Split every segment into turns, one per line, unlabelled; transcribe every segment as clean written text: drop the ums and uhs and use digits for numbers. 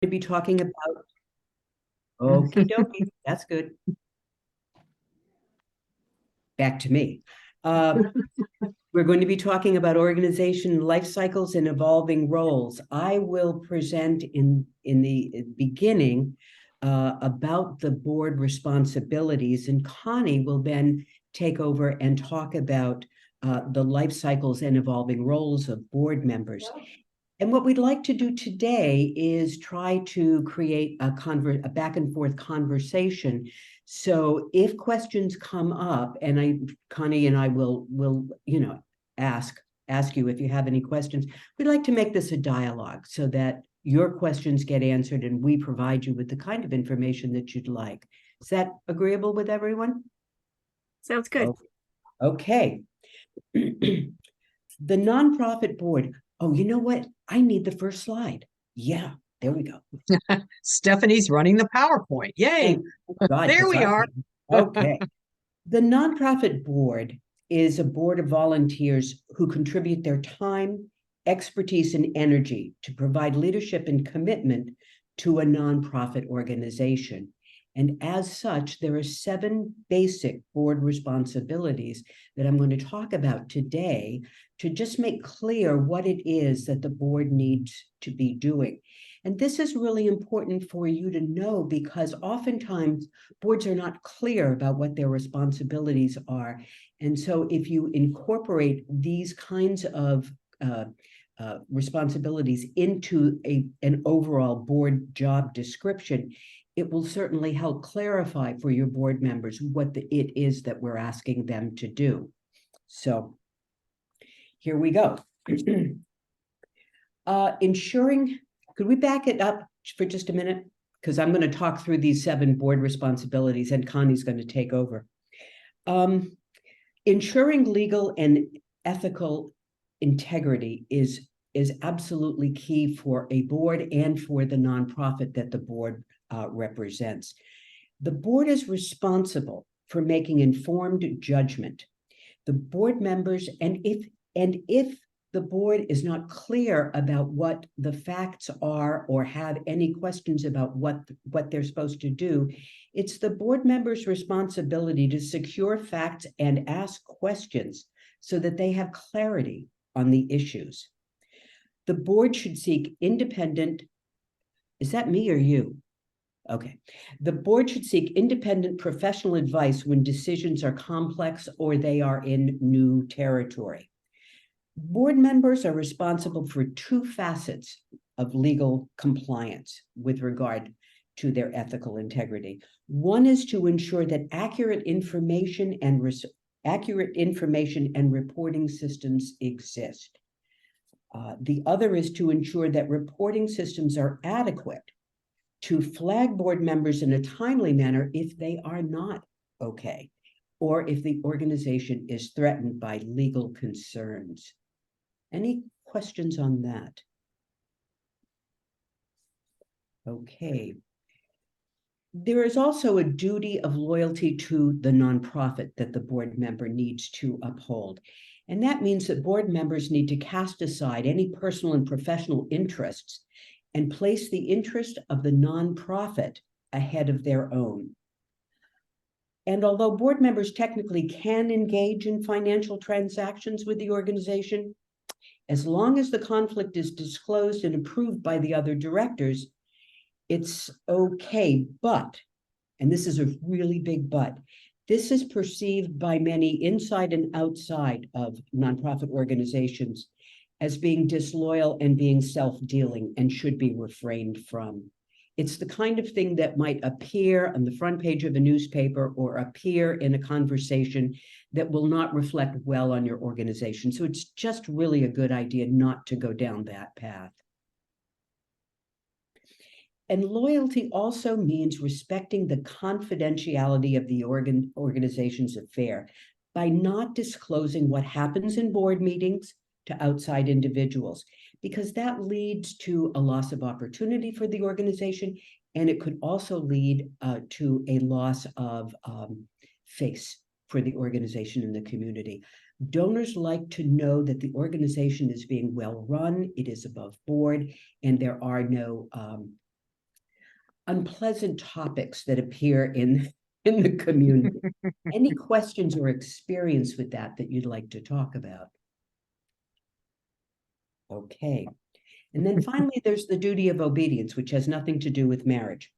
to be talking about, okie dokie, that's good. Back to me. We're going to be talking about organization life cycles and evolving roles. I will present in the beginning about the board responsibilities, and Connie will then take over and talk about the life cycles and evolving roles of board members. And what we'd like to do today is try to create a back and forth conversation. So if questions come up, and Connie and I will ask you if you have any questions, we'd like to make this a dialogue so that your questions get answered and we provide you with the kind of information that you'd like. Is that agreeable with everyone?
Sounds good.
Okay. The nonprofit board. Oh, you know what? I need the first slide. Yeah, there we go.
Stephanie's running the PowerPoint. Yay.
God,
there we are.
Okay. The nonprofit board is a board of volunteers who contribute their time, expertise, and energy to provide leadership and commitment to a nonprofit organization. And as such, there are 7 basic board responsibilities that I'm going to talk about today to just make clear what it is that the board needs to be doing. And this is really important for you to know because oftentimes boards are not clear about what their responsibilities are. And so if you incorporate these kinds of responsibilities into an overall board job description, it will certainly help clarify for your board members what it is that we're asking them to do. So here we go. Ensuring, could we back it up for just a minute? Because I'm going to talk through these 7 board responsibilities and Connie's going to take over. Ensuring legal and ethical integrity is absolutely key for a board and for the nonprofit that the board represents. The board is responsible for making informed judgment. The board members, and if the board is not clear about what the facts are or have any questions about what they're supposed to do, it's the board members' responsibility to secure facts and ask questions so that they have clarity on the issues. The board should seek independent, is that me or you? Okay. The board should seek independent professional advice when decisions are complex or they are in new territory. Board members are responsible for 2 facets of legal compliance with regard to their ethical integrity. One is to ensure that accurate information and reporting systems exist. The other is to ensure that reporting systems are adequate to flag board members in a timely manner if they are not okay, or if the organization is threatened by legal concerns. Any questions on that? Okay. There is also a duty of loyalty to the nonprofit that the board member needs to uphold. And that means that board members need to cast aside any personal and professional interests and place the interest of the nonprofit ahead of their own. And although board members technically can engage in financial transactions with the organization, as long as the conflict is disclosed and approved by the other directors, it's okay. But, and this is a really big but, this is perceived by many inside and outside of nonprofit organizations as being disloyal and being self-dealing and should be refrained from. It's the kind of thing that might appear on the front page of a newspaper or appear in a conversation that will not reflect well on your organization. So it's just really a good idea not to go down that path. And loyalty also means respecting the confidentiality of the organization's affair by not disclosing what happens in board meetings to outside individuals, because that leads to a loss of opportunity for the organization, and it could also lead to a loss of face for the organization and the community. Donors like to know that the organization is being well run, it is above board, and there are no unpleasant topics that appear in the community. Any questions or experience with that you'd like to talk about? Okay. And then finally, there's the duty of obedience, which has nothing to do with marriage.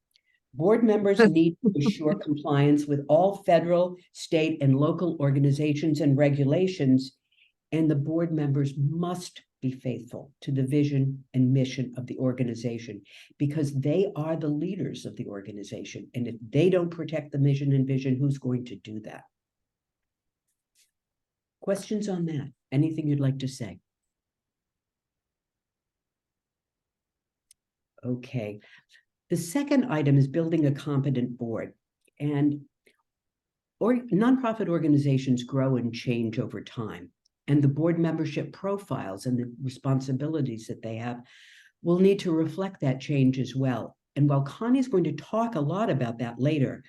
Board members need to ensure compliance with all federal, state, and local organizations and regulations, and the board members must be faithful to the vision and mission of the organization because they are the leaders of the organization. And if they don't protect the mission and vision, who's going to do that? Questions on that? Anything you'd like to say? Okay. The second item is building a competent board. And nonprofit organizations grow and change over time. And the board membership profiles and the responsibilities that they have will need to reflect that change as well. And while Connie's going to talk a lot about that later,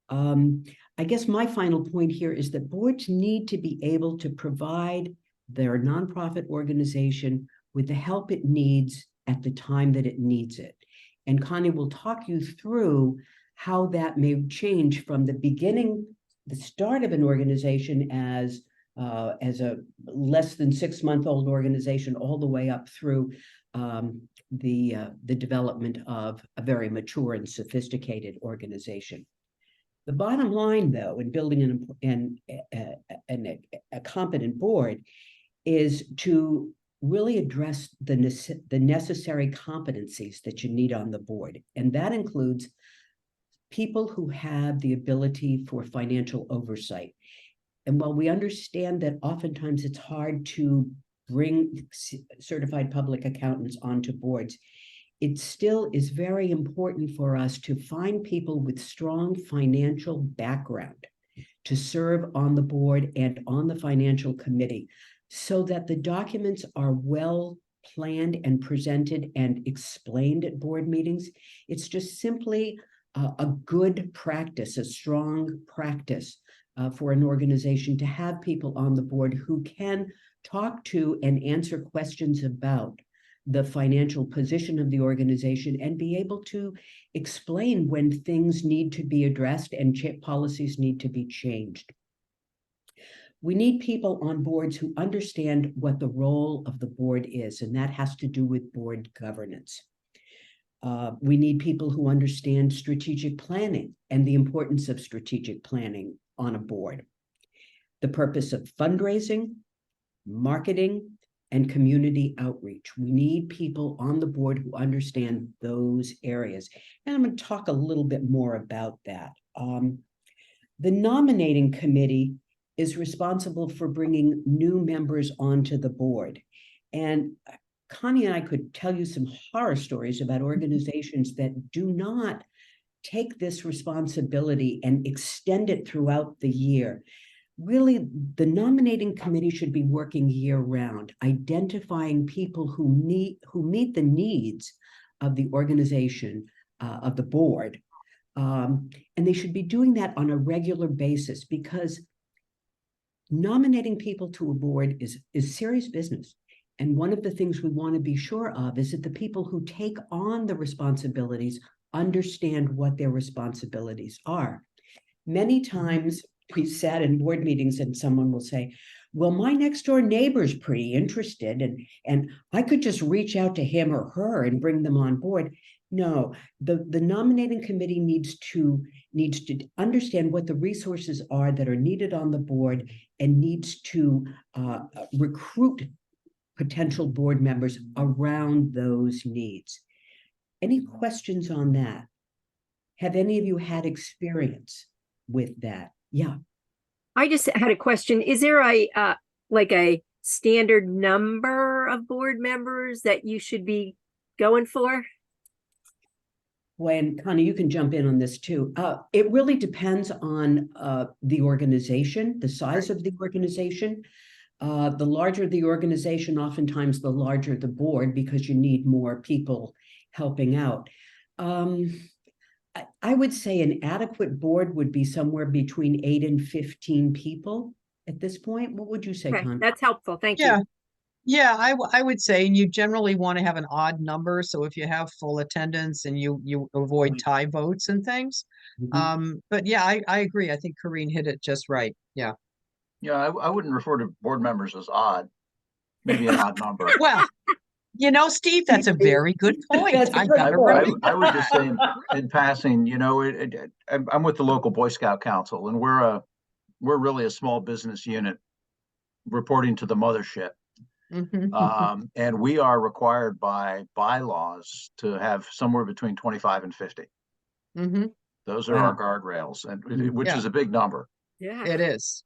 I guess my final point here is that boards need to be able to provide their nonprofit organization with the help it needs at the time that it needs it. And Connie will talk you through how that may change from the beginning, the start of an organization as a less than 6-month-old organization, all the way up through the development of a very mature and sophisticated organization. The bottom line, though, in building a competent board is to really address the necessary competencies that you need on the board. And that includes people who have the ability for financial oversight. And while we understand that oftentimes it's hard to bring certified public accountants onto boards, it still is very important for us to find people with strong financial background to serve on the board and on the financial committee so that the documents are well planned and presented and explained at board meetings. It's just simply a good practice, a strong practice for an organization to have people on the board who can talk to and answer questions about the financial position of the organization and be able to explain when things need to be addressed and policies need to be changed. We need people on boards who understand what the role of the board is, and that has to do with board governance. We need people who understand strategic planning and the importance of strategic planning on a board. The purpose of fundraising, marketing, and community outreach. We need people on the board who understand those areas. And I'm going to talk a little bit more about that. The nominating committee is responsible for bringing new members onto the board. And Connie and I could tell you some horror stories about organizations that do not take this responsibility and extend it throughout the year. Really, the nominating committee should be working year-round, identifying people who meet the needs of the organization, of the board. And they should be doing that on a regular basis because nominating people to a board is serious business. And one of the things we want to be sure of is that the people who take on the responsibilities understand what their responsibilities are. Many times we've sat in board meetings and someone will say, well, my next door neighbor's pretty interested and I could just reach out to him or her and bring them on board. No, the nominating committee needs to understand what the resources are that are needed on the board and needs to recruit potential board members around those needs. Any questions on that? Have any of you had experience with that? Yeah.
I just had a question. Is there a like a standard number of board members that you should be going for?
When Connie, you can jump in on this too. It really depends on the organization, the size of the organization. The larger the organization, oftentimes the larger the board because you need more people helping out. I would say an adequate board would be somewhere between 8 and 15 people at this point. What would you say,
Okay,
Connie?
that's helpful. Thank
Yeah.
you.
Yeah, I would say, and you generally want to have an odd number. So if you have full attendance and you avoid
Right.
tie votes and things.
Mhm.
But yeah, I agree. I think Corrine hit it just right. Yeah.
Yeah, I wouldn't refer to board members as odd, maybe an odd number.
Well, Steve, that's a very good point.
That's a
I've
good
got to
point.
remember
I would just
that.
say in passing, I'm with the local Boy Scout Council, and we're really a small business unit reporting to the mothership.
Mhm.
And we are required by bylaws to have somewhere between 25 and 50.
Mhm.
Those are our
Wow.
guardrails, and
Mhm.
which
Yeah,
is a big number.
Yeah.
it is.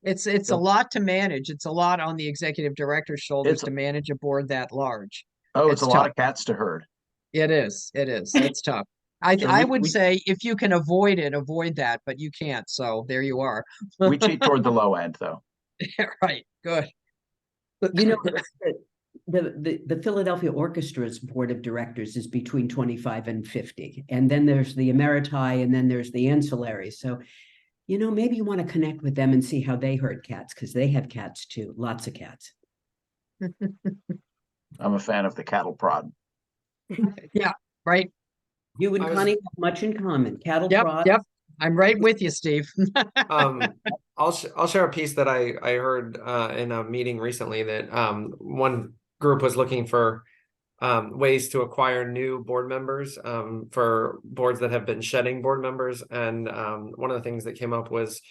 It's a
So
lot to manage. It's a lot on the executive director's shoulders
it's
to manage a board that large.
it's a
It's
lot
tough.
of cats to herd.
It is. It is. It's tough. I
So
I would say if you can avoid it, avoid that, but you can't. So there you are.
we cheat toward the low end, though.
Right. Good.
You know, the Philadelphia Orchestra's board of directors is between 25 and 50. And then there's the emeriti, and then there's the ancillary. So, maybe you want to connect with them and see how they herd cats, because they have cats too, lots of cats.
I'm a fan of the cattle prod.
Yeah. Right.
You and
I was-
Connie have much in common, cattle
Yep.
prod.
Yep. I'm right with you, Steve.
um I'll share a piece that I heard in a meeting recently that one group was looking for ways to acquire new board members for boards that have been shedding board members, and one of the things that came up was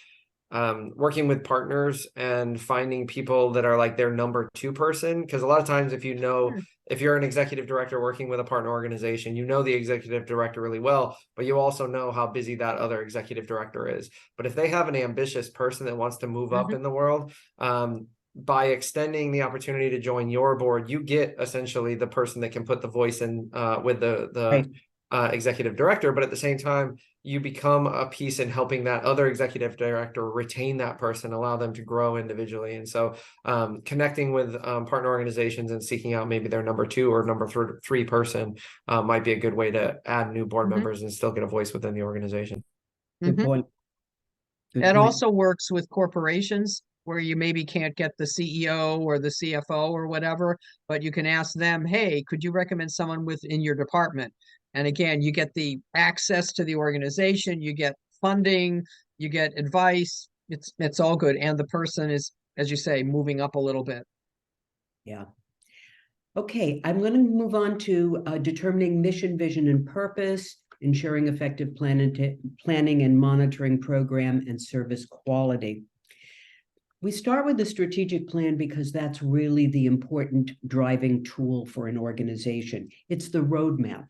working with partners and finding people that are like their number two person, because a lot of times if you're an executive director working with a partner organization, you know the executive director really well, but you also know how busy that other executive director is. But if they have an ambitious person that wants to move up
Mhm.
in the world, by extending the opportunity to join your board, you get essentially the person that can put the voice in with the
Right.
executive director, but at the same time, you become a piece in helping that other executive director retain that person, allow them to grow individually. And so connecting with partner organizations and seeking out maybe their number two or number three person might be a good way to add new board
Mhm.
members and still get a voice within the organization.
Good
Mhm.
point. Good
That
point.
also works with corporations where you maybe can't get the CEO or the CFO or whatever, but you can ask them, hey, could you recommend someone within your department? And again, you get the access to the organization, you get funding, you get advice. It's all good. And the person is, as you say, moving up a little bit.
Yeah. Okay, I'm going to move on to determining mission, vision, and purpose, ensuring effective planning and monitoring program and service quality. We start with the strategic plan because that's really the important driving tool for an organization. It's the roadmap.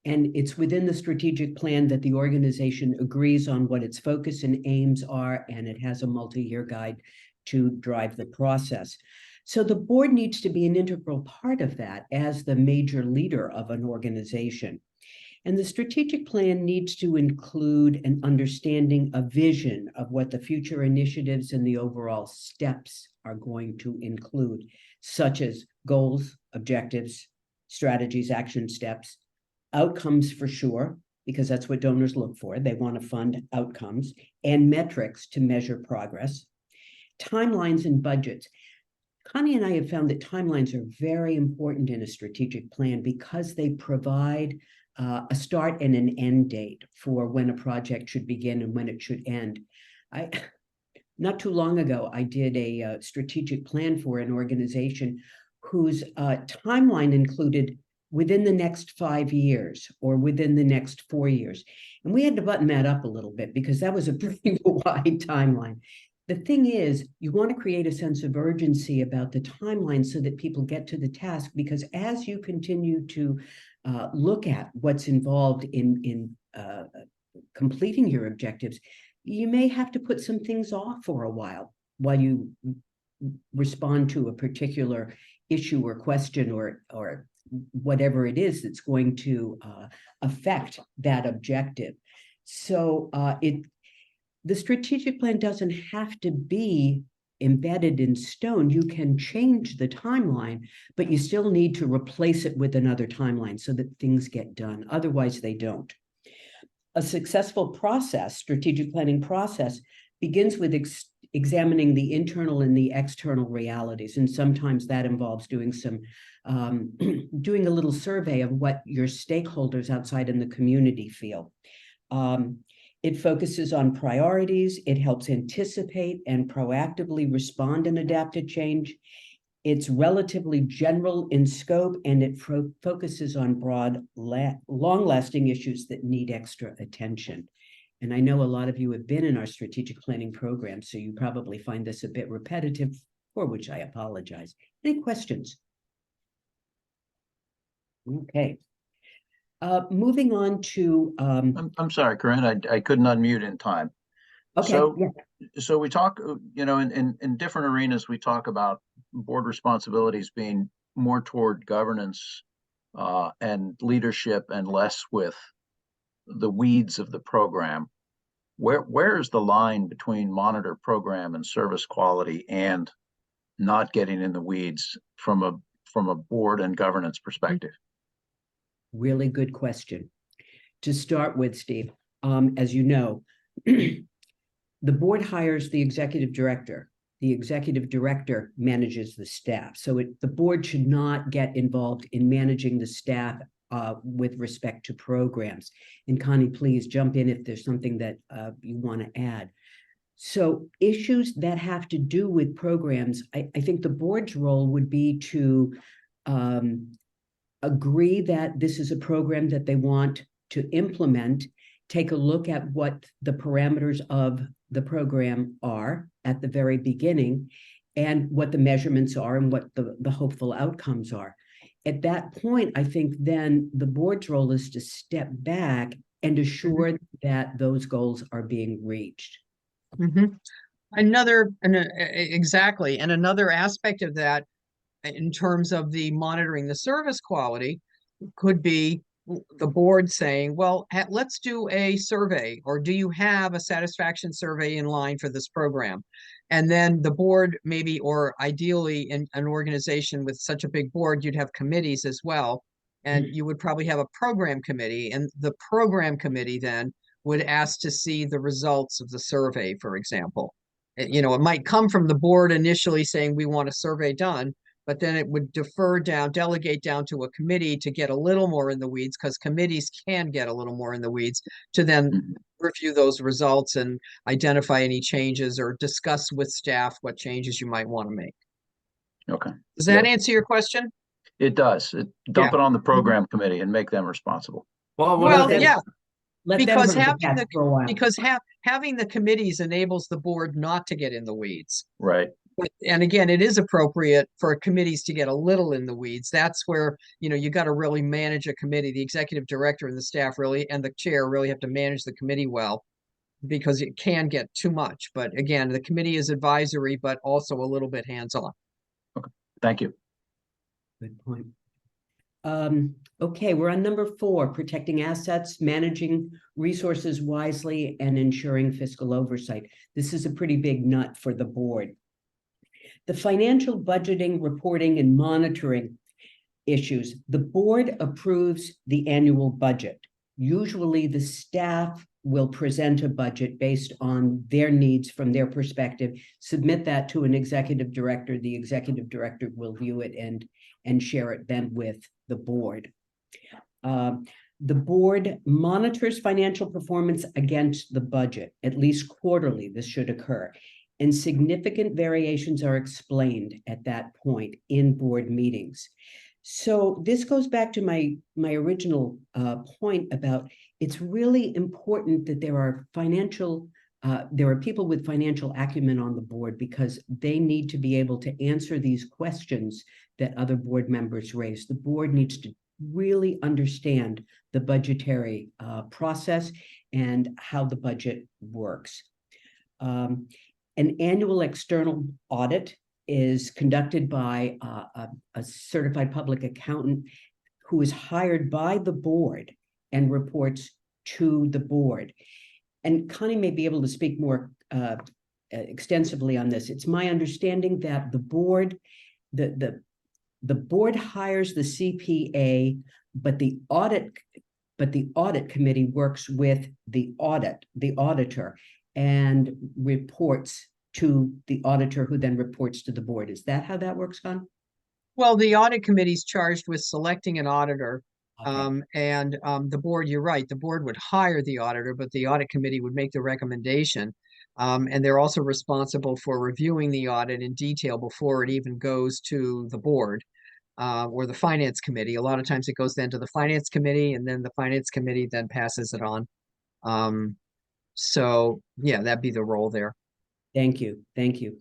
And it's within the strategic plan that the organization agrees on what its focus and aims are, and it has a multi-year guide to drive the process. So the board needs to be an integral part of that as the major leader of an organization. And the strategic plan needs to include an understanding, a vision of what the future initiatives and the overall steps are going to include, such as goals, objectives, strategies, action steps, outcomes for sure, because that's what donors look for. They want to fund outcomes, and metrics to measure progress, timelines and budgets. Connie and I have found that timelines are very important in a strategic plan because they provide a start and an end date for when a project should begin and when it should end. Not too long ago, I did a strategic plan for an organization whose timeline included within the next 5 years or within the next 4 years. And we had to button that up a little bit because that was a pretty wide timeline. The thing is, you want to create a sense of urgency about the timeline so that people get to the task, because as you continue to look at what's involved in completing your objectives, you may have to put some things off for a while you respond to a particular issue or question or whatever it is that's going to affect that objective. So the strategic plan doesn't have to be embedded in stone. You can change the timeline, but you still need to replace it with another timeline so that things get done. Otherwise, they don't. A successful process, strategic planning process, begins with examining the internal and the external realities. And sometimes that involves doing some, doing a little survey of what your stakeholders outside in the community feel. It focuses on priorities. It helps anticipate and proactively respond and adapt to change. It's relatively general in scope, and it focuses on broad, long-lasting issues that need extra attention. And I know a lot of you have been in our strategic planning program, so you probably find this a bit repetitive, for which I apologize. Any questions? Okay. Moving on to
I'm sorry, Corinne, I couldn't unmute in time.
okay,
So,
yeah.
So we talk, in different arenas, we talk about board responsibilities being more toward governance and leadership and less with the weeds of the program. Where is the line between monitor program and service quality and not getting in the weeds from a board and governance perspective?
Really good question. To start with, Steve, as you know, the board hires the executive director. The executive director manages the staff. So the board should not get involved in managing the staff with respect to programs. And Connie, please jump in if there's something that you want to add. So issues that have to do with programs, I think the board's role would be to agree that this is a program that they want to implement, take a look at what the parameters of the program are at the very beginning, and what the measurements are and what the hopeful outcomes are. At that point, I think then the board's role is to step back and assure that those goals are being reached.
Exactly. And another aspect of that, in terms of the monitoring the service quality, could be the board saying, well, let's do a survey, or do you have a satisfaction survey in line for this program? And then the board maybe, or ideally in an organization with such a big board, you'd have committees as well. And you would probably have a program committee, and the program committee then would ask to see the results of the survey, for example. It might come from the board initially saying we want a survey done, but then it would delegate down to a committee to get a little more in the weeds, because committees can get a little more in the weeds, to then review those results and identify any changes or discuss with staff what changes you might want to make.
Okay.
Does that answer your question?
It does. Dump it on the program committee and make them responsible.
Well, yeah. Because having the committees enables the board not to get in the weeds.
Right.
And again, it is appropriate for committees to get a little in the weeds. That's where, you got to really manage a committee. The executive director and the staff really, and the chair really have to manage the committee well, because it can get too much. But again, the committee is advisory, but also a little bit hands-on.
Okay. Thank you.
Good point. Okay, we're on number 4, protecting assets, managing resources wisely, and ensuring fiscal oversight. This is a pretty big nut for the board. The financial budgeting, reporting, and monitoring issues. The board approves the annual budget. Usually the staff will present a budget based on their needs from their perspective, submit that to an executive director. The executive director will view it and share it then with the board. The board monitors financial performance against the budget, at least quarterly. This should occur. And significant variations are explained at that point in board meetings. So this goes back to my original point about it's really important that there are people with financial acumen on the board, because they need to be able to answer these questions that other board members raise. The board needs to really understand the budgetary process and how the budget works. An annual external audit is conducted by a certified public accountant who is hired by the board and reports to the board. And Connie may be able to speak more extensively on this. It's my understanding that the board hires the CPA, but the audit committee works with the auditor and reports to the auditor, who then reports to the board. Is that how that works, Con?
Well, the audit committee is charged with selecting an auditor.
Okay.
The board, you're right, the board would hire the auditor, but the audit committee would make the recommendation. And they're also responsible for reviewing the audit in detail before it even goes to the board or the finance committee. A lot of times it goes then to the finance committee, and then the finance committee then passes it on. So yeah, that'd be the role there.
Thank you. Thank you.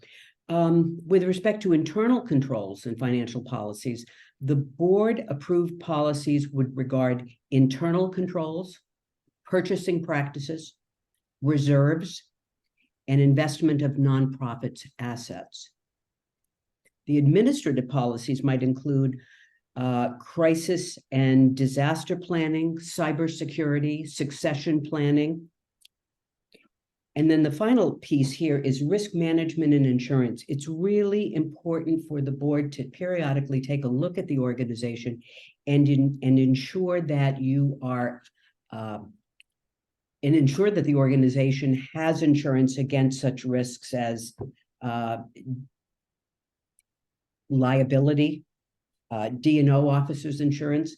With respect to internal controls and financial policies, the board approved policies would regard internal controls, purchasing practices, reserves, and investment of nonprofits' assets. The administrative policies might include crisis and disaster planning, cybersecurity, succession planning. And then the final piece here is risk management and insurance. It's really important for the board to periodically take a look at the organization and ensure that you are and ensure that the organization has insurance against such risks as liability, D&O officers insurance,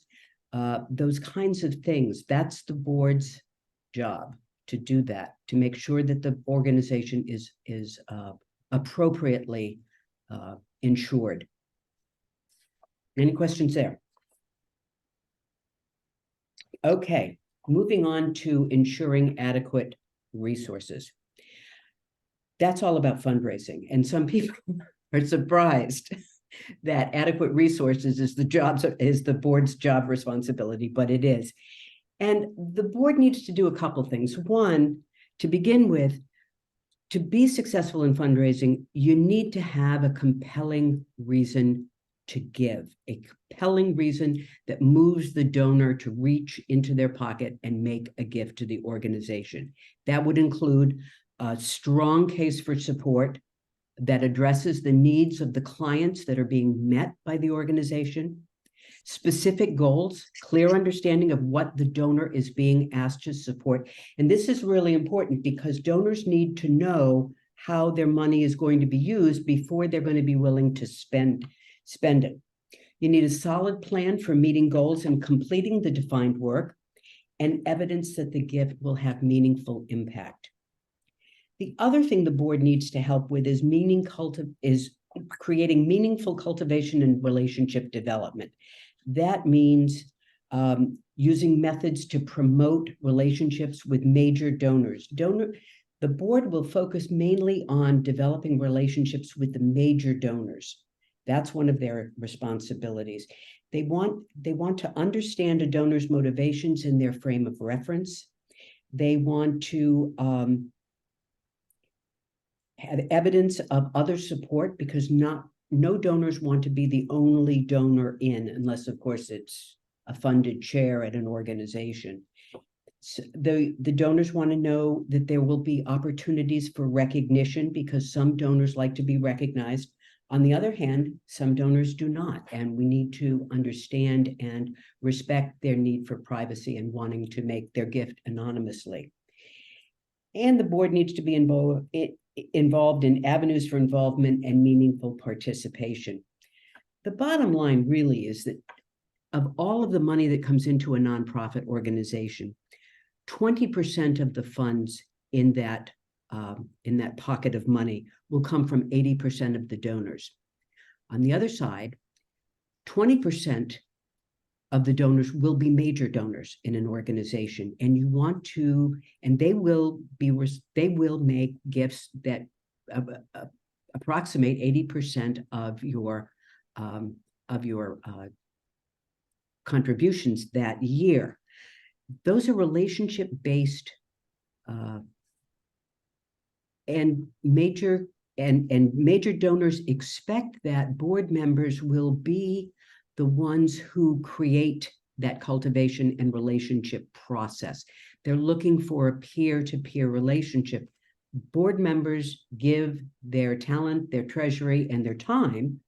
those kinds of things. That's the board's job, to do that, to make sure that the organization is appropriately insured. Any questions there? Okay, moving on to ensuring adequate resources. That's all about fundraising, and some people are surprised that adequate resources is the board's job responsibility, but it is. And the board needs to do a couple things. One, to begin with, to be successful in fundraising, you need to have a compelling reason to give, a compelling reason that moves the donor to reach into their pocket and make a gift to the organization. That would include a strong case for support that addresses the needs of the clients that are being met by the organization, specific goals, clear understanding of what the donor is being asked to support. And this is really important because donors need to know how their money is going to be used before they're going to be willing to spend it. You need a solid plan for meeting goals and completing the defined work, and evidence that the gift will have meaningful impact. The other thing the board needs to help with is creating meaningful cultivation and relationship development. That means using methods to promote relationships with major donors. The board will focus mainly on developing relationships with the major donors. That's one of their responsibilities. They want to understand a donor's motivations in their frame of reference. They want to have evidence of other support, because no donors want to be the only donor in, unless of course it's a funded chair at an organization. So the donors want to know that there will be opportunities for recognition, because some donors like to be recognized. On the other hand, some donors do not, and we need to understand and respect their need for privacy and wanting to make their gift anonymously. And the board needs to be involved in avenues for involvement and meaningful participation. The bottom line really is that of all of the money that comes into a nonprofit organization, 20% of the funds in that pocket of money will come from 80% of the donors. On the other side, 20% of the donors will be major donors in an organization, and they will make gifts that approximate 80% of your contributions that year. Those are relationship-based and major donors expect that board members will be the ones who create that cultivation and relationship process. They're looking for a peer-to-peer relationship. Board members give their talent, their treasury, and their time,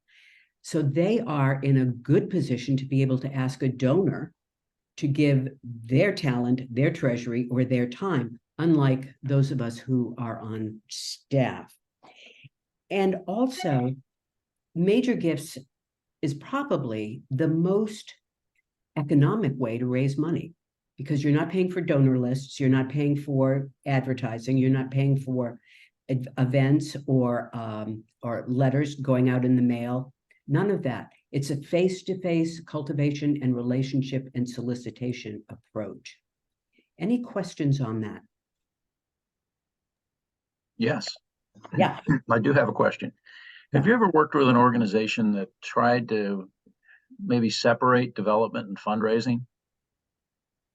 so they are in a good position to be able to ask a donor to give their talent, their treasury, or their time, unlike those of us who are on staff. And also, major gifts is probably the most economic way to raise money, because you're not paying for donor lists, you're not paying for advertising, you're not paying for events or letters going out in the mail. None of that. It's a face-to-face cultivation and relationship and solicitation approach. Any questions on that?
Yes.
Yeah.
I do have a question. Have you ever worked with an organization that tried to maybe separate development and fundraising?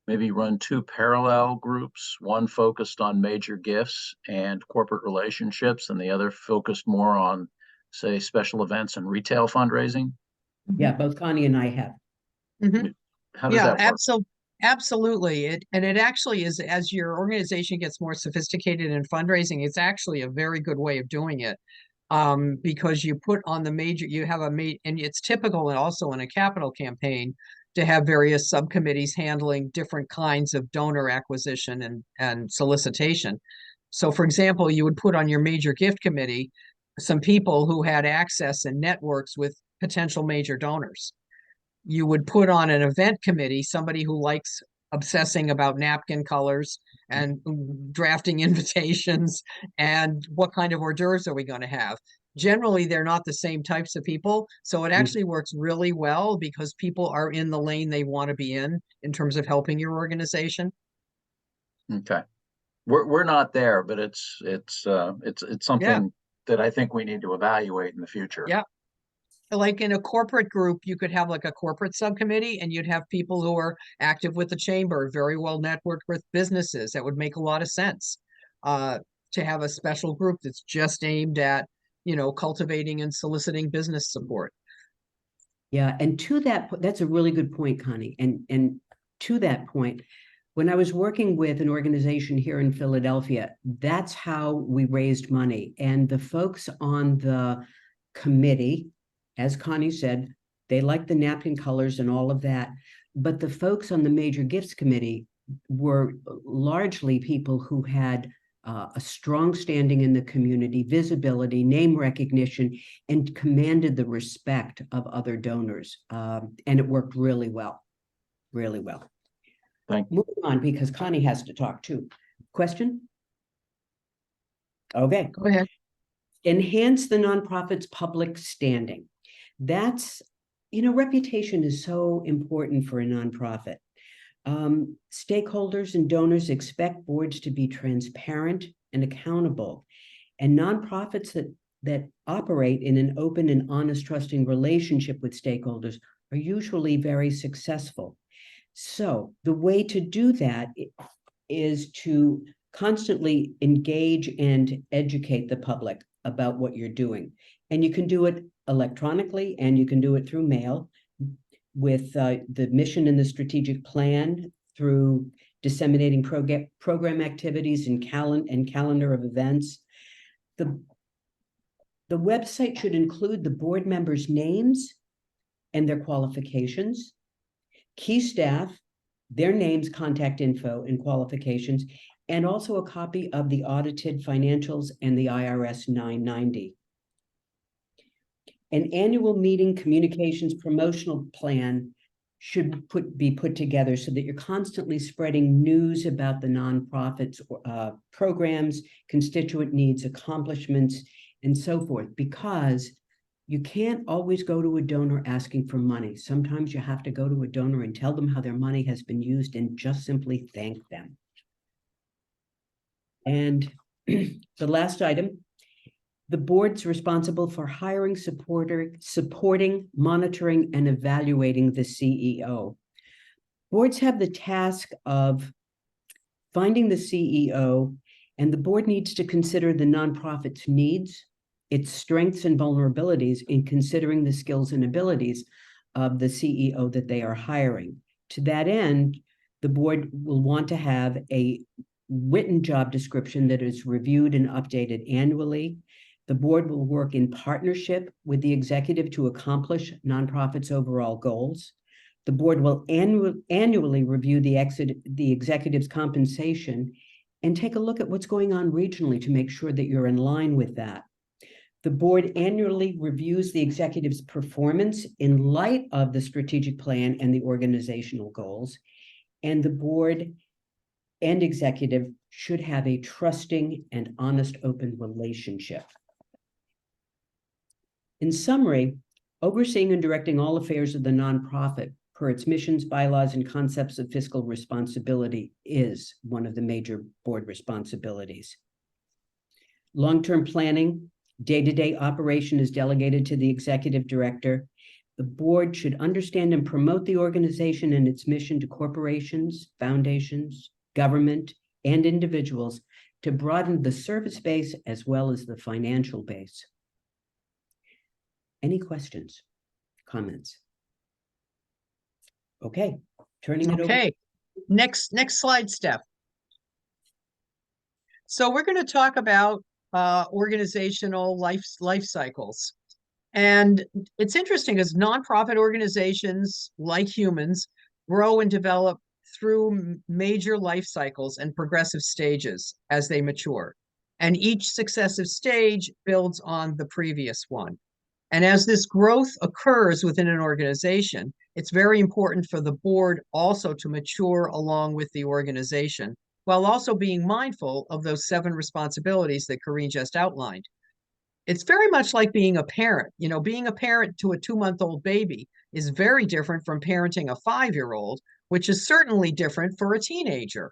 Maybe run two parallel groups, one focused on major gifts and corporate relationships, and the other focused more on, say, special events and retail fundraising?
Yeah, both Connie and I have.
Mhm.
How does
Yeah,
that work?
absolutely. It actually is, as your organization gets more sophisticated in fundraising, it's actually a very good way of doing it. Because you put on the major, you have and it's typical and also in a capital campaign to have various subcommittees handling different kinds of donor acquisition and solicitation. So for example, you would put on your major gift committee some people who had access and networks with potential major donors. You would put on an event committee somebody who likes obsessing about napkin colors and drafting invitations and what kind of hors d'oeuvres are we going to have. Generally, they're not the same types of people. So it actually works really well because people are in the lane they want to be in terms of helping your organization.
Okay. We're not there, but it's something that I think we need to evaluate in the future.
Yeah. Like in a corporate group, you could have like a corporate subcommittee and you'd have people who are active with the chamber, very well networked with businesses. That would make a lot of sense to have a special group that's just aimed at, cultivating and soliciting business support.
Yeah, and to that, that's a really good point, Connie. And to that point, when I was working with an organization here in Philadelphia, that's how we raised money. And the folks on the committee, as Connie said, they liked the napkin colors and all of that. But the folks on the major gifts committee were largely people who had a strong standing in the community, visibility, name recognition, and commanded the respect of other donors. And it worked really well, really well.
Thank you.
Moving on, because Connie has to talk too. Question? Okay.
Go ahead.
Enhance the nonprofit's public standing. That's, reputation is so important for a nonprofit. Stakeholders and donors expect boards to be transparent and accountable, and nonprofits that operate in an open and honest, trusting relationship with stakeholders are usually very successful. So the way to do that is to constantly engage and educate the public about what you're doing. And you can do it electronically, and you can do it through mail, with the mission and the strategic plan, through disseminating program activities and calendar of events. The website should include the board members' names and their qualifications, key staff, their names, contact info, and qualifications, and also a copy of the audited financials and the IRS 990. An annual meeting communications promotional plan should be put together so that you're constantly spreading news about the nonprofits, programs, constituent needs, accomplishments, and so forth, because you can't always go to a donor asking for money. Sometimes you have to go to a donor and tell them how their money has been used and just simply thank them. And the last item, the board's responsible for hiring, supporting, monitoring, and evaluating the CEO. Boards have the task of finding the CEO, and the board needs to consider the nonprofit's needs, its strengths and vulnerabilities in considering the skills and abilities of the CEO that they are hiring. To that end, the board will want to have a written job description that is reviewed and updated annually. The board will work in partnership with the executive to accomplish nonprofits' overall goals. The board will annually review the executive's compensation and take a look at what's going on regionally to make sure that you're in line with that. The board annually reviews the executive's performance in light of the strategic plan and the organizational goals, and the board and executive should have a trusting and honest, open relationship. In summary, overseeing and directing all affairs of the nonprofit per its missions, bylaws, and concepts of fiscal responsibility is one of the major board responsibilities. Long-term planning, day-to-day operation is delegated to the executive director. The board should understand and promote the organization and its mission to corporations, foundations, government, and individuals to broaden the service base as well as the financial base. Any questions, comments? Okay, turning it over.
Okay, next slide, Steph. So we're going to talk about organizational life cycles. And it's interesting as nonprofit organizations, like humans, grow and develop through major life cycles and progressive stages as they mature. And each successive stage builds on the previous one. And as this growth occurs within an organization, it's very important for the board also to mature along with the organization, while also being mindful of those 7 responsibilities that Corrine just outlined. It's very much like being a parent. You know, being a parent to a 2-month-old baby is very different from parenting a 5-year-old, which is certainly different for a teenager.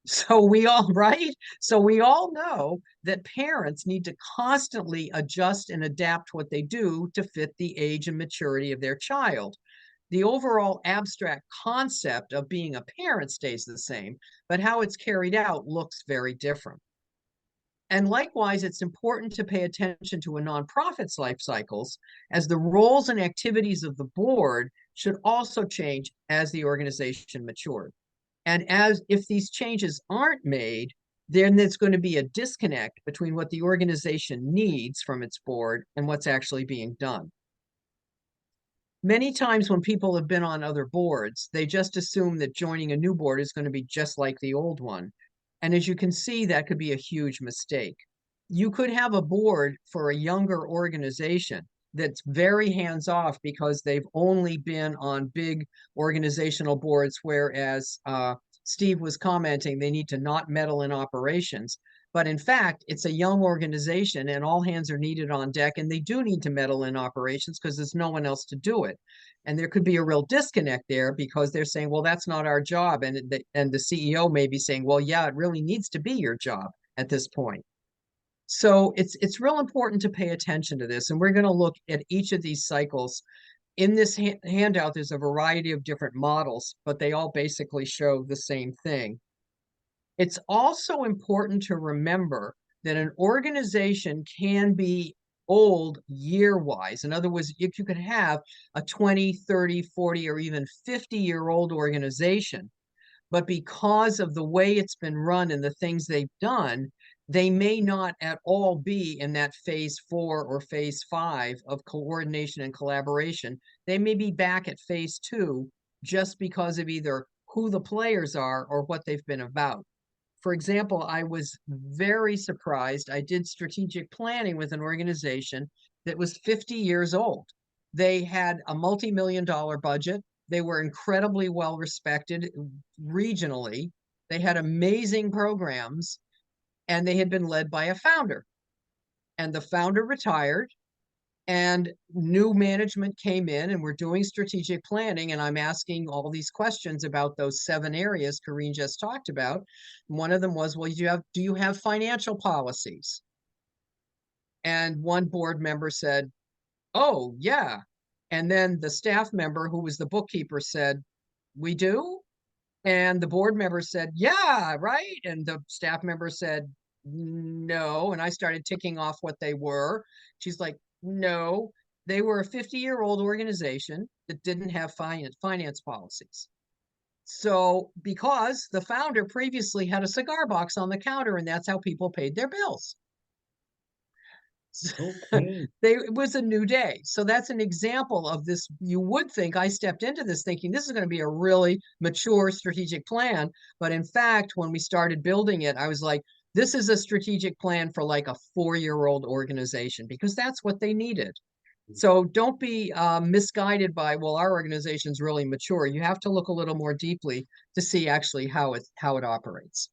So we all, right? So we all know that parents need to constantly adjust and adapt what they do to fit the age and maturity of their child. The overall abstract concept of being a parent stays the same, but how it's carried out looks very different. And likewise, it's important to pay attention to a nonprofit's life cycles, as the roles and activities of the board should also change as the organization matured. And if these changes aren't made, then there's going to be a disconnect between what the organization needs from its board and what's actually being done. Many times when people have been on other boards, they just assume that joining a new board is going to be just like the old one. And as you can see, that could be a huge mistake. You could have a board for a younger organization that's very hands-off because they've only been on big organizational boards, whereas Steve was commenting, they need to not meddle in operations. But in fact, it's a young organization and all hands are needed on deck, and they do need to meddle in operations because there's no one else to do it. And there could be a real disconnect there because they're saying, well, that's not our job. And the CEO may be saying, well, yeah, it really needs to be your job at this point. So it's real important to pay attention to this. And we're going to look at each of these cycles. In this handout, there's a variety of different models, but they all basically show the same thing. It's also important to remember that an organization can be old year-wise. In other words, if you could have a 20, 30, 40, or even 50-year-old organization, but because of the way it's been run and the things they've done, they may not at all be in that phase 4 or phase 5 of coordination and collaboration. They may be back at phase 2 just because of either who the players are or what they've been about. For example, I was very surprised. I did strategic planning with an organization that was 50 years old. They had a multi-million-dollar budget. They were incredibly well respected regionally. They had amazing programs, and they had been led by a founder. And the founder retired, and new management came in, and we're doing strategic planning, and I'm asking all these questions about those 7 areas Corrine just talked about. One of them was, well, do you have financial policies? And one board member said, oh, yeah. And then the staff member, who was the bookkeeper, said, we do? And the board member said, yeah, right. And the staff member said, no. And I started ticking off what they were. She's like, no, they were a 50-year-old organization that didn't have finance policies. So because the founder previously had a cigar box on the counter, and that's how people paid their bills.
Okay.
It was a new day. So that's an example of this. You would think I stepped into this thinking this is going to be a really mature strategic plan. But in fact, when we started building it, I was like, This is a strategic plan for like a 4-year-old organization because that's what they needed. So don't be misguided by, well, our organization's really mature. You have to look a little more deeply to see actually how it operates.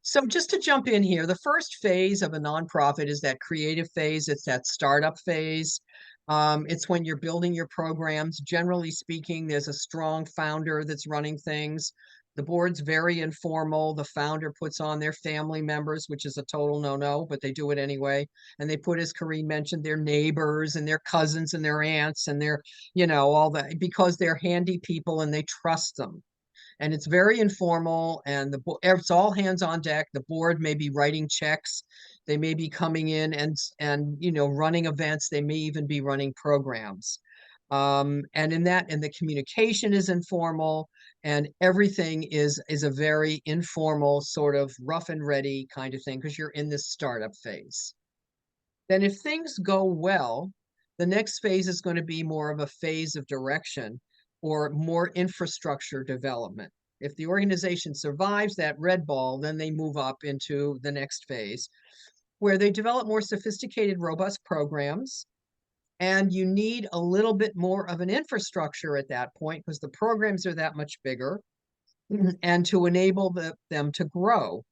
So just to jump in here, the first phase of a nonprofit is that creative phase. It's that startup phase. It's when you're building your programs. Generally speaking, there's a strong founder that's running things. The board's very informal. The founder puts on their family members, which is a total no-no, but they do it anyway. And they put, as Corrine mentioned, their neighbors and their cousins and their aunts and their, all that, because they're handy people and they trust them. And it's very informal, and it's all hands on deck. The board may be writing checks. They may be coming in and running events. They may even be running programs. And the communication is informal, and everything is a very informal, sort of rough and ready kind of thing, because you're in this startup phase. Then if things go well, the next phase is going to be more of a phase of direction or more infrastructure development. If the organization survives that red ball, then they move up into the next phase, where they develop more sophisticated, robust programs. And you need a little bit more of an infrastructure at that point because the programs are that much bigger, and to enable them to grow.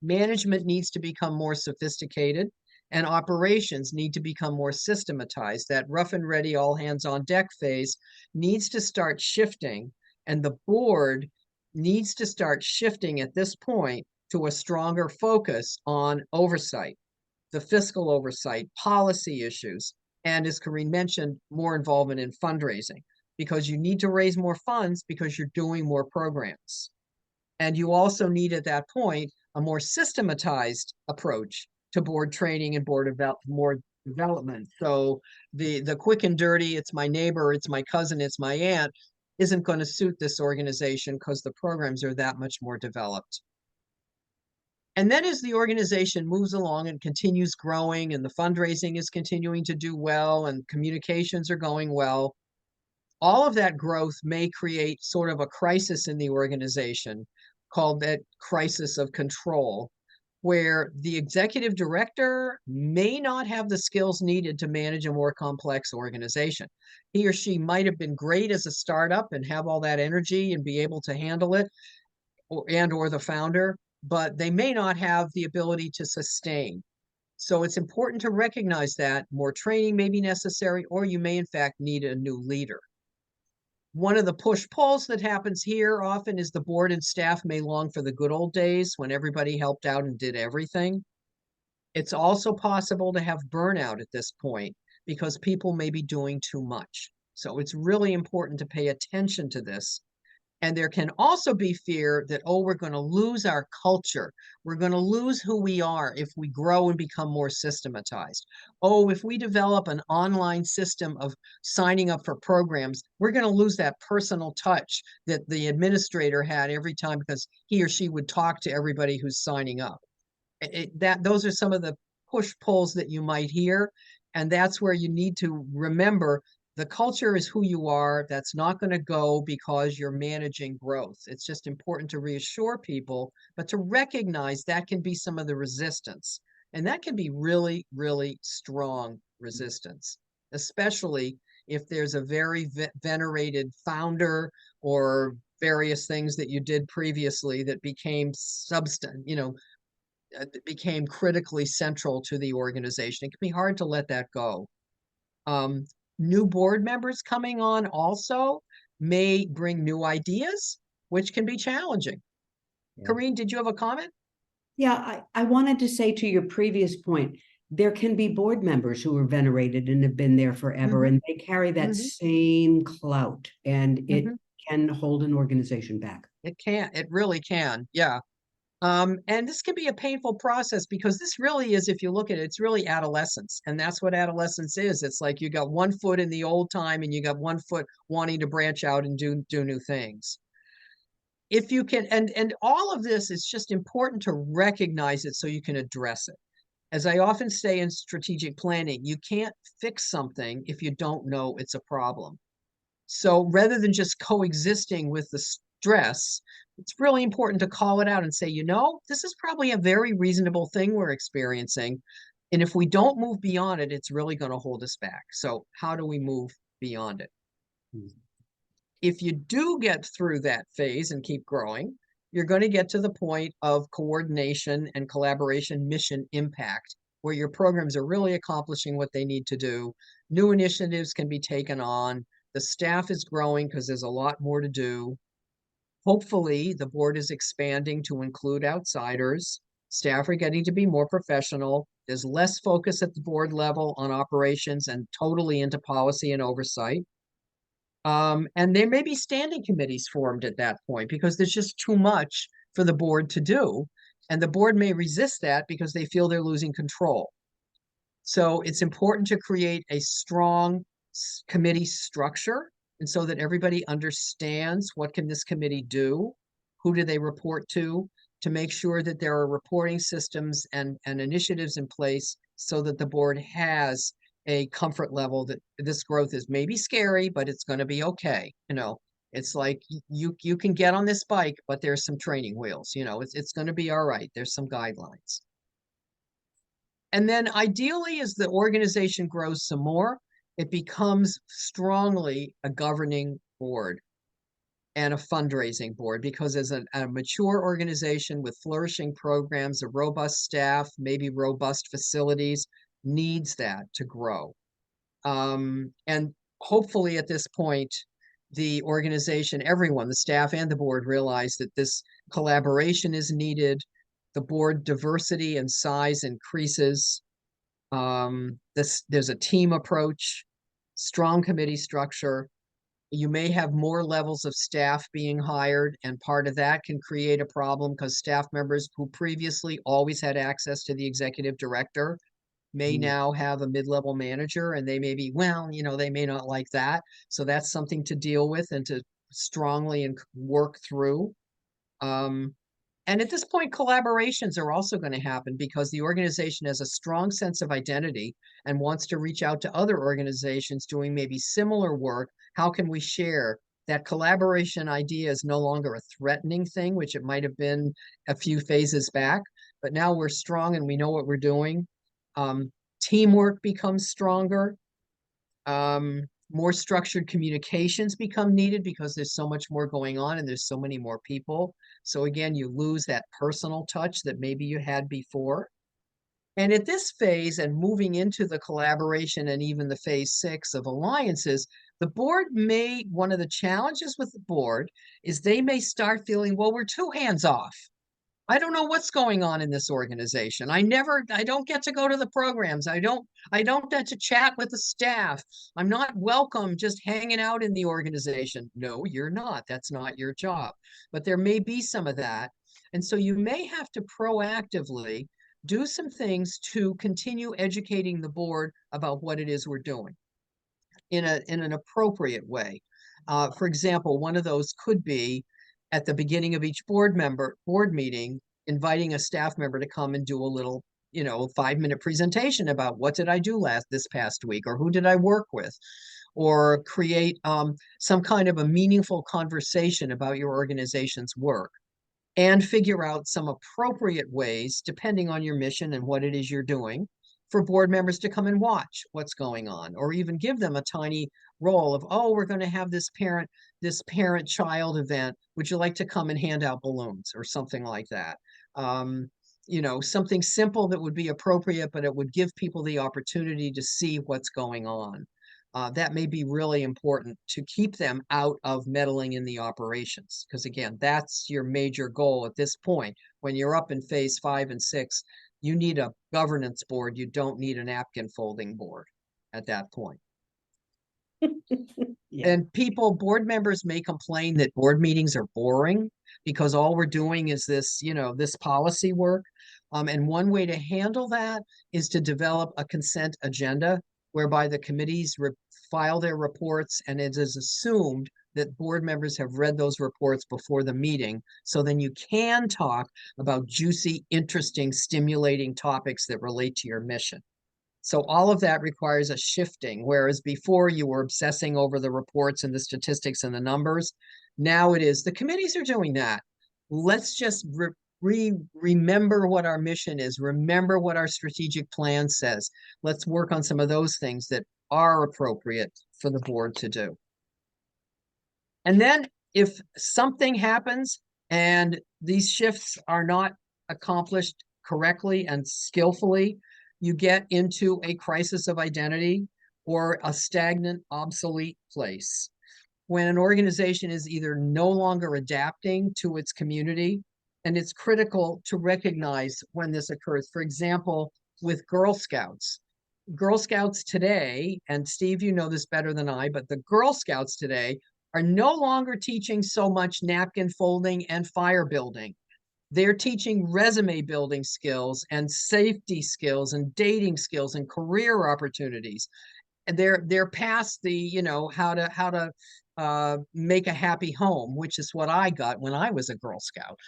Management needs to become more sophisticated, and operations need to become more systematized. That rough and ready, all hands on deck phase needs to start shifting, and the board needs to start shifting at this point to a stronger focus on oversight, the fiscal oversight, policy issues, and as Corrine mentioned, more involvement in fundraising, because you need to raise more funds because you're doing more programs. And you also need at that point a more systematized approach to board training and board more development. So the quick and dirty, it's my neighbor, it's my cousin, it's my aunt, isn't going to suit this organization because the programs are that much more developed. And then as the organization moves along and continues growing and the fundraising is continuing to do well and communications are going well, all of that growth may create sort of a crisis in the organization called that crisis of control, where the executive director may not have the skills needed to manage a more complex organization. He or she might have been great as a startup and have all that energy and be able to handle it, or the founder, but they may not have the ability to sustain. So it's important to recognize that more training may be necessary, or you may in fact need a new leader. One of the push-pulls that happens here often is the board and staff may long for the good old days when everybody helped out and did everything. It's also possible to have burnout at this point because people may be doing too much. So it's really important to pay attention to this. And there can also be fear that, oh, we're going to lose our culture. We're going to lose who we are if we grow and become more systematized. Oh, if we develop an online system of signing up for programs, we're going to lose that personal touch that the administrator had every time because he or she would talk to everybody who's signing up. Those are some of the push-pulls that you might hear. And that's where you need to remember the culture is who you are. That's not going to go because you're managing growth. It's just important to reassure people, but to recognize that can be some of the resistance. And that can be really, really strong resistance, especially if there's a very venerated founder or various things that you did previously that became became critically central to the organization. It can be hard to let that go. New board members coming on also may bring new ideas, which can be challenging. Yeah. Corrine, did you have a comment?
Yeah, I wanted to say to your previous point, there can be board members who are venerated and have been there forever, and they carry that same clout, and it can hold an organization back.
It can. It really can. Yeah. And this can be a painful process because this really is, if you look at it, it's really adolescence. And that's what adolescence is. It's like you got one foot in the old time and you got one foot wanting to branch out and do new things. If you can, and all of this is just important to recognize it so you can address it. As I often say in strategic planning, you can't fix something if you don't know it's a problem. So rather than just coexisting with stress, it's really important to call it out and say, you know, this is probably a very reasonable thing we're experiencing. And if we don't move beyond it, it's really going to hold us back. So how do we move beyond it? If you do get through that phase and keep growing, you're going to get to the point of coordination and collaboration mission impact, where your programs are really accomplishing what they need to do. New initiatives can be taken on. The staff is growing because there's a lot more to do. Hopefully, the board is expanding to include outsiders. Staff are getting to be more professional. There's less focus at the board level on operations and totally into policy and oversight. And there may be standing committees formed at that point because there's just too much for the board to do. And the board may resist that because they feel they're losing control. So it's important to create a strong committee structure, and so that everybody understands what can this committee do, who do they report to make sure that there are reporting systems and initiatives in place so that the board has a comfort level that this growth is maybe scary, but it's going to be okay. You know, it's like you can get on this bike, but there's some training wheels. You know, it's going to be all right. There's some guidelines. And then ideally, as the organization grows some more, it becomes strongly a governing board and a fundraising board, because as a mature organization with flourishing programs, a robust staff, maybe robust facilities, needs that to grow. And hopefully at this point, the organization, everyone, the staff and the board, realize that this collaboration is needed. The board diversity and size increases. There's a team approach, strong committee structure. You may have more levels of staff being hired, and part of that can create a problem because staff members who previously always had access to the executive director may now have a mid-level manager, and they may be, well, you know, they may not like that. So that's something to deal with and to strongly and work through. And at this point, collaborations are also going to happen because the organization has a strong sense of identity and wants to reach out to other organizations doing maybe similar work. How can we share? That collaboration idea is no longer a threatening thing, which it might have been a few phases back, but now we're strong and we know what we're doing. Teamwork becomes stronger. More structured communications become needed because there's so much more going on and there's so many more people. So again, you lose that personal touch that maybe you had before. And at this phase and moving into the collaboration and even the phase 6 of alliances, the board may, one of the challenges with the board is they may start feeling, well, we're too hands off. I don't know what's going on in this organization. I don't get to go to the programs. I don't get to chat with the staff. I'm not welcome just hanging out in the organization. No, you're not. That's not your job. But there may be some of that. And so you may have to proactively do some things to continue educating the board about what it is we're doing in an appropriate way. For example, one of those could be at the beginning of each board meeting, inviting a staff member to come and do a little, 5-minute presentation about what did I do this past week, or who did I work with, or create some kind of a meaningful conversation about your organization's work, and figure out some appropriate ways, depending on your mission and what it is you're doing, for board members to come and watch what's going on, or even give them a tiny role of, oh, we're going to have this parent-child event. Would you like to come and hand out balloons or something like that? Something simple that would be appropriate, but it would give people the opportunity to see what's going on. That may be really important to keep them out of meddling in the operations. Because again, that's your major goal at this point. When you're up in phase 5 and 6, you need a governance board. You don't need a napkin folding board at that point.
Yeah.
And board members may complain that board meetings are boring because all we're doing is this, this policy work. And one way to handle that is to develop a consent agenda whereby the committees file their reports, and it is assumed that board members have read those reports before the meeting. So then you can talk about juicy, interesting, stimulating topics that relate to your mission. So all of that requires a shifting, whereas before you were obsessing over the reports and the statistics and the numbers. Now it is, the committees are doing that. Let's just remember what our mission is. Remember what our strategic plan says. Let's work on some of those things that are appropriate for the board to do. And then if something happens and these shifts are not accomplished correctly and skillfully, you get into a crisis of identity or a stagnant, obsolete place. When an organization is either no longer adapting to its community, and it's critical to recognize when this occurs. For example, with Girl Scouts. Girl Scouts today, and Steve, you know this better than I, but the Girl Scouts today are no longer teaching so much napkin folding and fire building. They're teaching resume building skills and safety skills and dating skills and career opportunities. And they're past the, you know, how to make a happy home, which is what I got when I was a Girl Scout.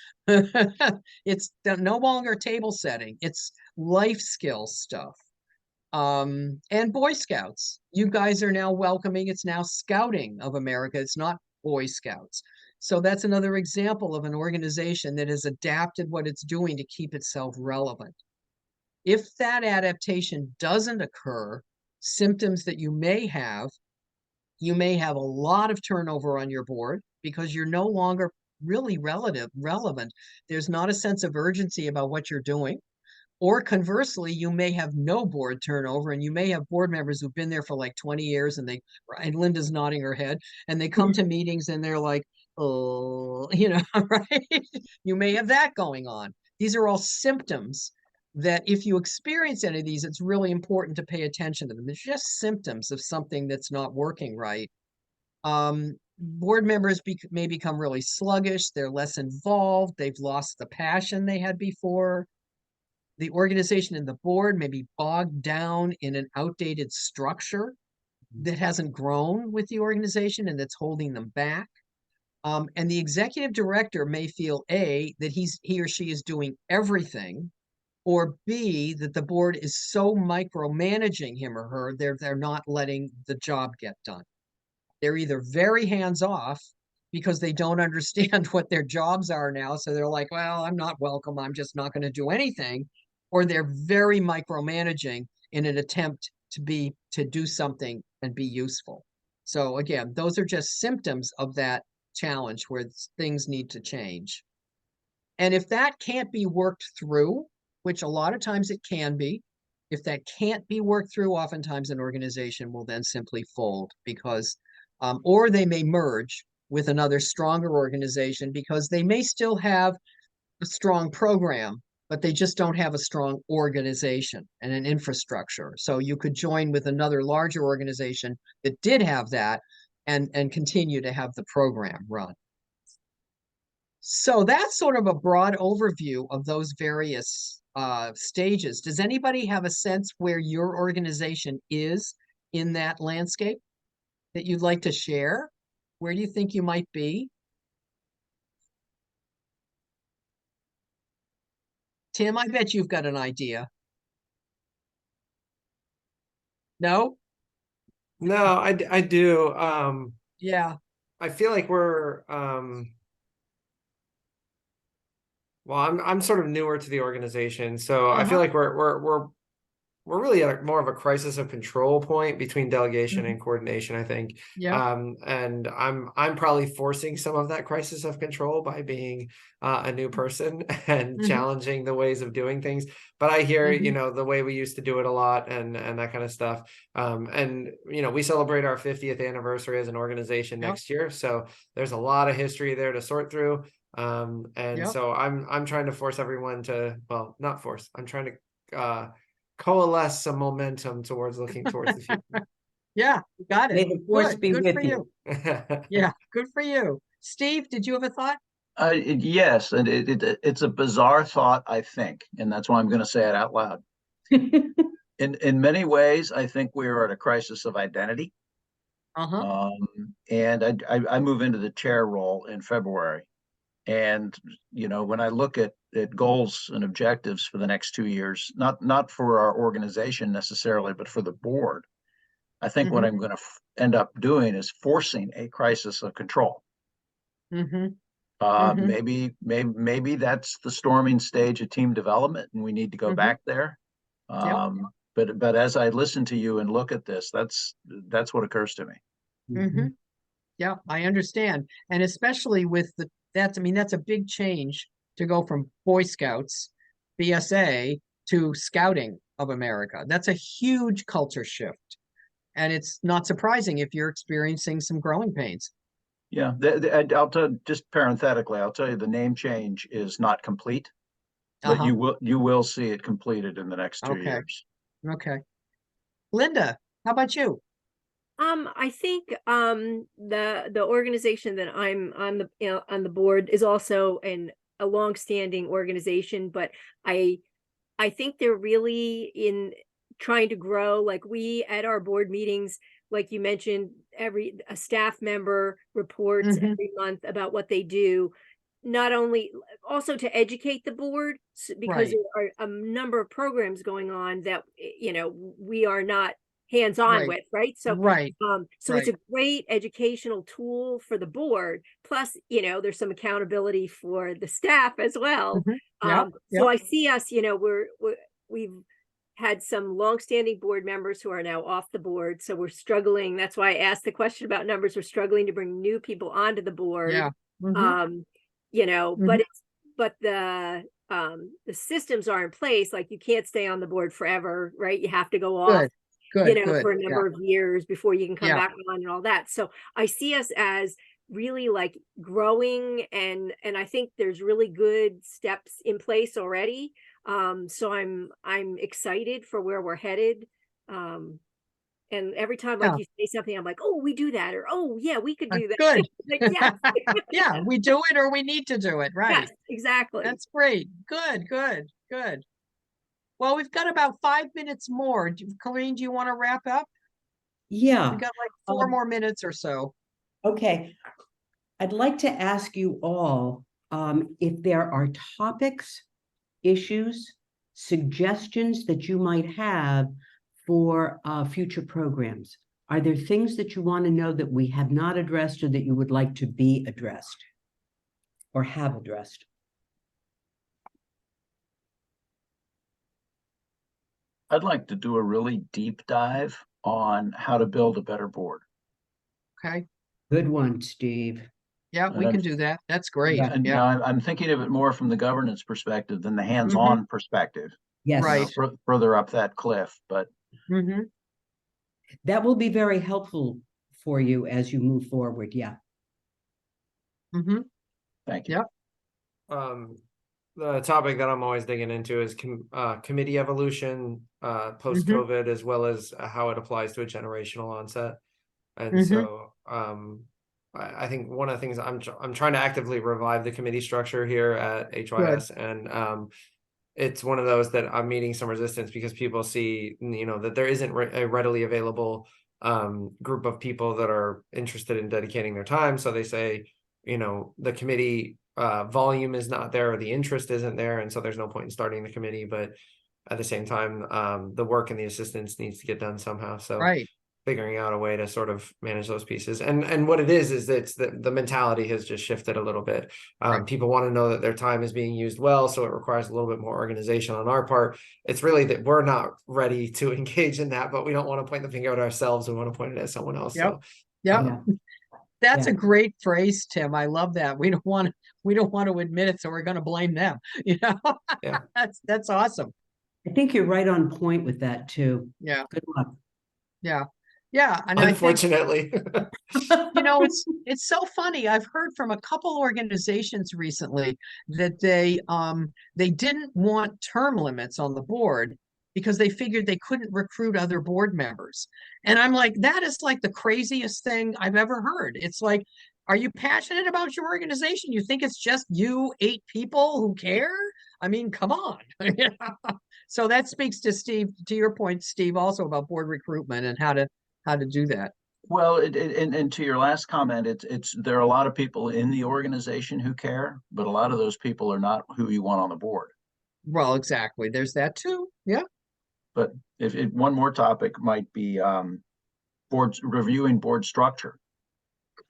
It's no longer table setting, it's life skills stuff. And Boy Scouts, you guys are now welcoming, it's now Scouting of America, it's not Boy Scouts. So that's another example of an organization that has adapted what it's doing to keep itself relevant. If that adaptation doesn't occur, symptoms that you may have a lot of turnover on your board because you're no longer really relevant. There's not a sense of urgency about what you're doing. Or conversely, you may have no board turnover and you may have board members who've been there for like 20 years and Linda's nodding her head, and they come to meetings and they're like, oh, you know, right? You may have that going on. These are all symptoms that if you experience any of these, it's really important to pay attention to them. It's just symptoms of something that's not working right. Board members may become really sluggish. They're less involved. They've lost the passion they had before. The organization and the board may be bogged down in an outdated structure that hasn't grown with the organization and that's holding them back. And the executive director may feel A, that he or she is doing everything, or B, that the board is so micromanaging him or her, they're not letting the job get done. They're either very hands-off because they don't understand what their jobs are now, so they're like, well, I'm not welcome, I'm just not going to do anything, or they're very micromanaging in an attempt to do something and be useful. So again, those are just symptoms of that challenge where things need to change. And if that can't be worked through, which a lot of times it can be, if that can't be worked through, oftentimes an organization will then simply fold because, or they may merge with another stronger organization because they may still have a strong program, but they just don't have a strong organization and an infrastructure. So you could join with another larger organization that did have that and continue to have the program run. So that's sort of a broad overview of those various stages. Does anybody have a sense where your organization is in that landscape that you'd like to share? Where do you think you might be? Tim, I bet you've got an idea. No?
No, I do.
Yeah.
I feel like we're well, I'm sort of newer to the organization, so I feel like we're really at more of a crisis of control point between delegation and coordination, I think.
Yeah.
And I'm probably forcing some of that crisis of control by being a new person and challenging the ways of doing things. But I hear, you know, the way we used to do it a lot and that kind of stuff. And, you know, we celebrate our 50th anniversary as an organization next year. So there's a lot of history there to sort through. So I'm trying to force everyone to, well, not force, I'm trying to coalesce some momentum towards looking towards the future.
Yeah, got it.
May the force be
Good
with
for you. Yeah, good for you. Steve, did you have a thought?
Yes, and it's a bizarre thought, I think, and that's why I'm going to say it out loud. In many ways, I think we are at a crisis of identity. And I move into the chair role in February. And, you know, when I look at goals and objectives for the next 2 years, not for our organization necessarily, but for the board, I think what I'm going to end up doing is forcing a crisis of control.
Mm-hmm. Mhm.
Maybe that's the storming stage of team development and we need to go
Mhm.
back there.
Yep.
But as I listen to you and look at this, that's what occurs to me.
Mm-hmm. Yeah, I understand. And especially with that's a big change to go from Boy Scouts, BSA to Scouting of America. That's a huge culture shift. And it's not surprising if you're experiencing some growing pains.
Yeah, I'll tell just parenthetically, I'll tell you the name change is not complete, but
Uh-huh.
you will see it completed in the next 2
Okay.
years.
Okay. Linda, how about you?
I think the organization that I'm on on the board is also a longstanding organization, but I think they're really in trying to grow. Like we at our board meetings, like you mentioned, a staff member reports
Mhm.
every month about what they do, not only also to educate the board because
Right.
there are a number of programs going on that we are not hands-on
Right.
with, right? So
Right.
so it's
Right.
a great educational tool for the board. Plus, there's some accountability for the staff as well.
Mhm. Yeah.
So
Yeah.
I see us, we've had some longstanding board members who are now off the board. So we're struggling. That's why I asked the question about numbers. We're struggling to bring new people onto the board.
Yeah. Mhm.
But
Mhm.
the systems are in place. Like you can't stay on the board forever, right? You have to go off,
Good. Good. Good.
for a
Yeah.
number of years before you can come
Yeah.
back on and all that. So I see us as really like growing, and I think there's really good steps in place already. So I'm excited for where we're headed. And every time like
Yeah.
you say something, I'm like, oh, we do that, or oh yeah, we could do that.
Good.
Like, yes.
Yeah, we do it or we need to do it. Right.
Yes, exactly.
That's great. Good. Good. Good. Well, we've got about 5 minutes more. Corrine, do you want to wrap up?
Yeah.
We got like 4 more minutes or so.
Okay. I'd like to ask you all if there are topics, issues, suggestions that you might have for future programs. Are there things that you want to know that we have not addressed or that you would like to be addressed or have addressed?
I'd like to do a really deep dive on how to build a better board.
Okay.
Good one, Steve.
Yeah, we can do that. That's great.
Yeah.
And
Yeah.
now I'm thinking of it more from the governance perspective than the
Mm-hmm.
hands-on perspective.
Yes.
Right.
Further up that cliff, but
Mm-hmm.
That will be very helpful for you as you move forward. Yeah.
Mm-hmm.
thank you.
Yep.
The topic that I'm always digging into is committee evolution, post-COVID, as well as how it applies to a generational onset. And
Mhm.
so I think one of the things I'm trying to actively revive the committee structure here at HYS, and it's one of those that I'm meeting some resistance because people see, that there isn't a readily available group of people that are interested in dedicating their time. So they say, the committee volume is not there, or the interest isn't there, and so there's no point in starting the committee. But at the same time, the work and the assistance needs to get done somehow. So
Right.
figuring out a way to sort of manage those pieces, and what it is it's the mentality has just shifted a little bit.
Right.
People want to know that their time is being used well, so it requires a little bit more organization on our part. It's really that we're not ready to engage in that, but we don't want to point the finger at ourselves. We want to point it at someone else.
Yep.
So
Yep.
Yeah.
That's
Yeah.
a great phrase, Tim. I love that. We don't want to admit it, so we're going to blame them.
Yeah.
That's awesome.
I think you're right on point with that too.
Yeah.
Good luck.
Yeah. Yeah. And
unfortunately,
it's so funny. I've heard from a couple organizations recently that they didn't want term limits on the board because they figured they couldn't recruit other board members. And I'm like, that is like the craziest thing I've ever heard. It's like, are you passionate about your organization? You think it's just you, 8 people who care? I mean, come on. So that speaks to your point, Steve, also about board recruitment and how to do that.
Well, and to your last comment, there are a lot of people in the organization who care, but a lot of those people are not who you want on the board.
Well, exactly. There's that too. Yeah.
But if one more topic might be reviewing board structure.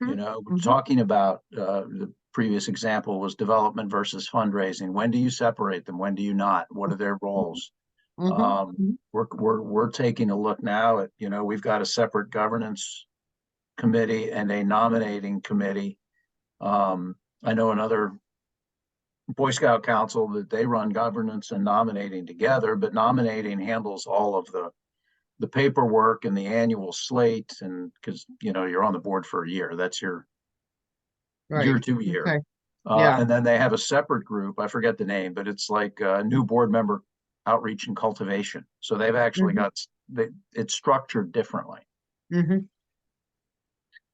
Mhm,
know,
mhm.
talking about, the previous example was development versus fundraising. When do you separate them? When do you not? What are their roles?
Mhm.
We're taking a look now at, we've got a separate governance committee and a nominating committee. I know another Boy Scout council that they run governance and nominating together, but nominating handles all of the paperwork and the annual slate, and because you're on the board for a year, that's your
Right.
year to year.
Okay. Yeah.
And then they have a separate group, I forget the name, but it's like new board member outreach and cultivation. So they've actually
Mhm.
it's structured differently.
Mhm.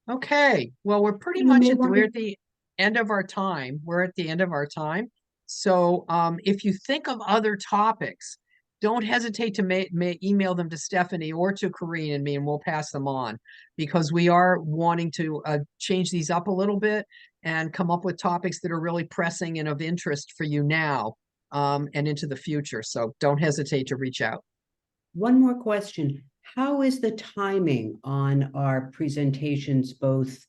Okay, well, we're pretty
You
much
may
at
wanna-
we're at the end of our time. We're at the end of our time. So if you think of other topics, don't hesitate to email them to Stephanie or to Corrine and me, and we'll pass them on, because we are wanting to change these up a little bit and come up with topics that are really pressing and of interest for you now and into the future. So don't hesitate to reach out.
One more question. How is the timing on our presentations, both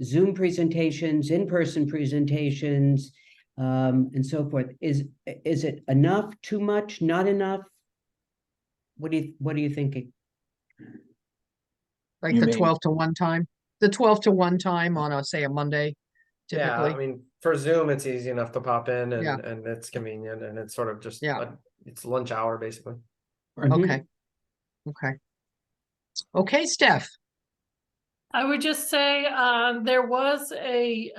Zoom presentations, in-person presentations, and so forth? Is it enough, too much, not enough? What are you thinking?
Like
You
the
mean-
12 to 1 time, the 12 to 1 time on say a Monday,
Yeah, I
typically.
mean, for Zoom, it's easy enough to pop in
Yeah.
and it's convenient and it's sort of just,
Yeah.
it's lunch hour basically.
Okay. Okay. Okay, Steph.
I would just say there was a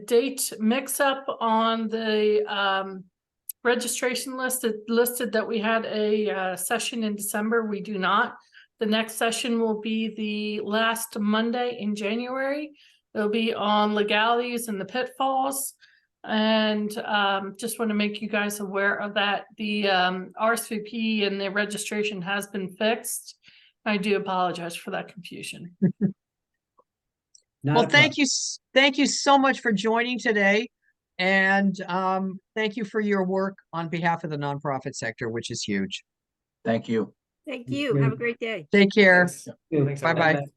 date mix-up on the registration list. It listed that we had a session in December. We do not. The next session will be the last Monday in January. It'll be on legalities and the pitfalls. And just want to make you guys aware of that. The RSVP and the registration has been fixed. I do apologize for that confusion.
Not
Well,
a
thank you so much for joining today. And thank you for your work on behalf of the nonprofit sector, which is huge.
Thank you.
Thank you. Have a great day.
Take care.
Thanks.
problem.
Thanks,
Bye-bye.
everyone.